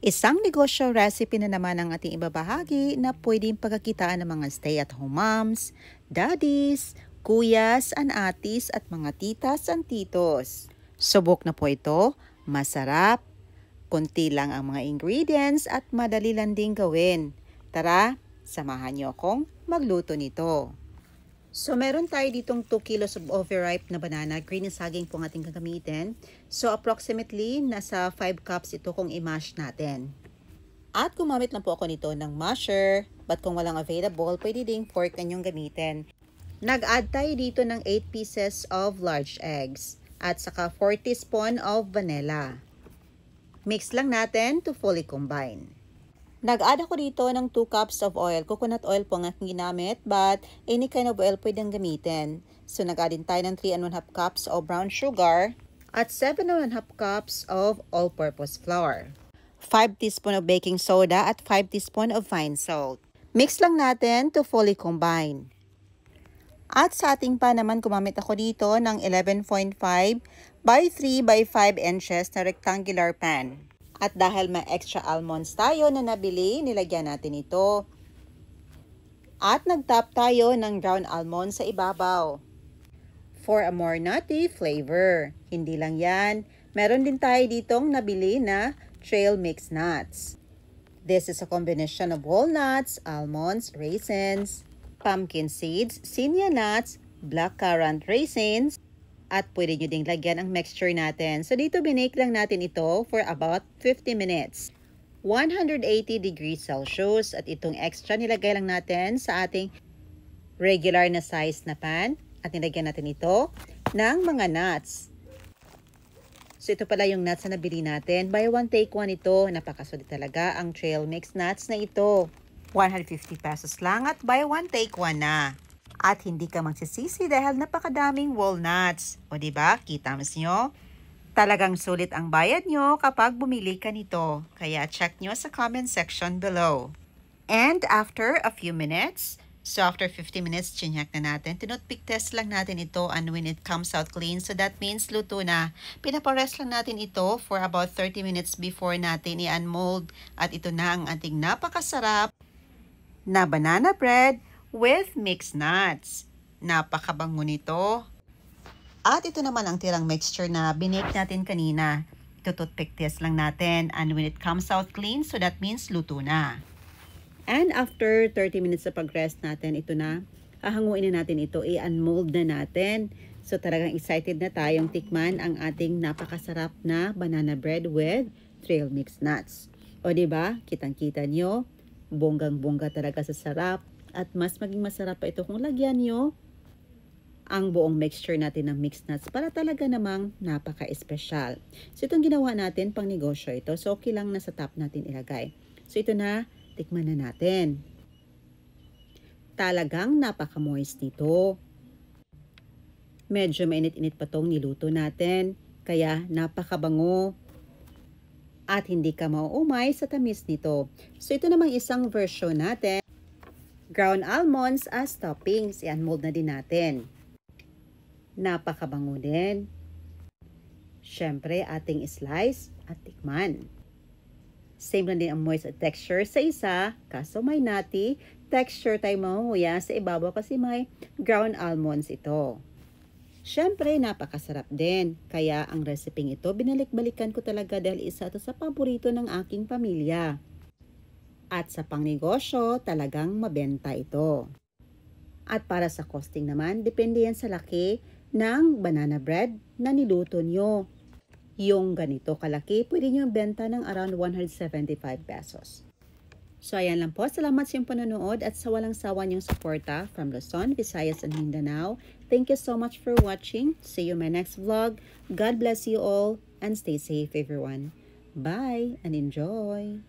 Isang negosyo recipe na naman ang ating ibabahagi na pwedeng pagkakitaan ng mga stay-at-home moms, daddies, kuyas, atis at mga titas and titos. Subok na po ito, masarap, konti lang ang mga ingredients at madali lang din gawin. Tara, samahan niyo akong magluto nito. So, meron tayo ditong 2 kilos of overripe na banana. Green na saging po ang ating gagamitin. So, approximately, nasa 5 cups ito kung i-mash natin. At gumamit lang po ako nito ng masher. But kung walang available, pwede ding fork na niyong gamitin. Nag-add tayo dito ng 8 pieces of large eggs. At saka 4 teaspoon of vanilla. Mix lang natin to fully combine. Nag-add ako dito ng 2 cups of oil. Coconut oil po ang aking ginamit, but any kind of oil pwedeng gamitin. So, nag-add din tayo ng 3 1/2 cups of brown sugar at 7 1/2 cups of all-purpose flour. 5 teaspoon of baking soda at 5 teaspoon of fine salt. Mix lang natin to fully combine. At sa ating pan naman, gumamit ako dito ng 11.5 by 3 by 5 inches na rectangular pan. At dahil may extra almonds tayo na nabili, nilagyan natin ito. At nag-top tayo ng ground almonds sa ibabaw. For a more nutty flavor. Hindi lang yan. Meron din tayo ditong nabili na trail mix nuts. This is a combination of walnuts, almonds, raisins, pumpkin seeds, sinja nuts, black currant raisins, at pwede nyo ding lagyan ang mixture natin. So, dito binake lang natin ito for about 50 minutes. 180 degrees Celsius. At itong extra nilagay lang natin sa ating regular na size na pan. At nilagyan natin ito ng mga nuts. So, ito pala yung nuts na nabili natin. Buy one, take one ito. Napakasulit talaga ang trail mix nuts na ito. 150 pesos lang at buy one, take one na. At hindi ka magsisisi dahil napakadaming walnuts. O diba, kita mas nyo? Talagang sulit ang bayad nyo kapag bumili ka nito. Kaya check nyo sa comment section below. And after a few minutes, so after 50 minutes, chinyak na natin. Tinutpick test lang natin ito and when it comes out clean, so that means luto na. Pinapares lang natin ito for about 30 minutes before natin i-unmold. At ito na ang ating napakasarap na banana bread with mixed nuts. Napakabango nito. At ito naman ang tirang mixture na binake natin kanina. Toothpick test lang natin. And when it comes out clean, so that means luto na. And after 30 minutes sa pag-rest natin, ito na. Hahanguin na natin ito. I-unmold na natin. So talagang excited na tayong tikman ang ating napakasarap na banana bread with trail mixed nuts. O diba? Kitang-kita nyo. Bonggang-bongga talaga sa sarap. At mas maging masarap pa ito kung lagyan nyo ang buong mixture natin ng mixed nuts para talaga namang napaka-espesyal. So, itong ginawa natin pang negosyo ito. So, okay lang na sa top natin ilagay. So, ito na, tikman na natin. Talagang napaka-moist nito. Medyo mainit-init pa tong niluto natin. Kaya, napakabango. At hindi ka mauumay sa tamis nito. So, ito namang isang version natin. Ground almonds as toppings. I-unmold na din natin. Napakabango din. Siyempre, ating slice at tikman. Same lang din ang moist at texture sa isa. Kaso may nutty texture tayo mamunguya sa ibabaw kasi may ground almonds ito. Siyempre, napakasarap din. Kaya ang resepeng ito, binalik-balikan ko talaga dahil isa ito sa paborito ng aking pamilya. At sa pangnegosyo, talagang mabenta ito. At para sa costing naman, depende yan sa laki ng banana bread na niluto nyo. Yung ganito kalaki, pwede nyo benta ng around 175 pesos. So ayan lang po. Salamat sa iyong panonood at sa walang sawa niyong suporta from Luzon, Visayas, and Mindanao. Thank you so much for watching. See you in my next vlog. God bless you all and stay safe everyone. Bye and enjoy!